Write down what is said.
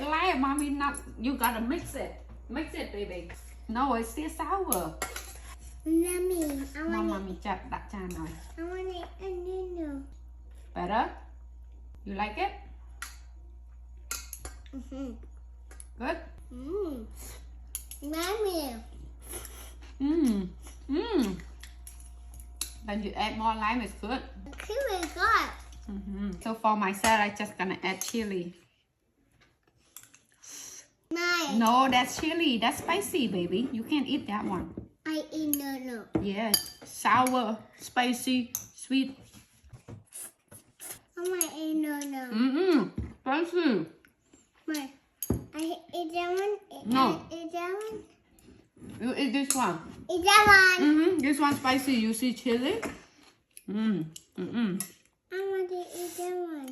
it light, mommy. Not you gotta mix it. Mix it, baby. No, it's still sour. Mommy, I want Mommy, chặt đặt tràn rồi. I want it a noodle. Better? You like it? Good? Mommy. Then you add more lime, it's good. Chili God. So for myself, I just gonna add chili. Mine. No, that's chili. That's spicy, baby. You can't eat that one. I eat noodle. Yes, sour, spicy, sweet. I want to eat noodle. Spicy. Mine. I eat that one. No. I eat that one. You eat this one. Eat that one. This one spicy. You see chili? I want to eat that one.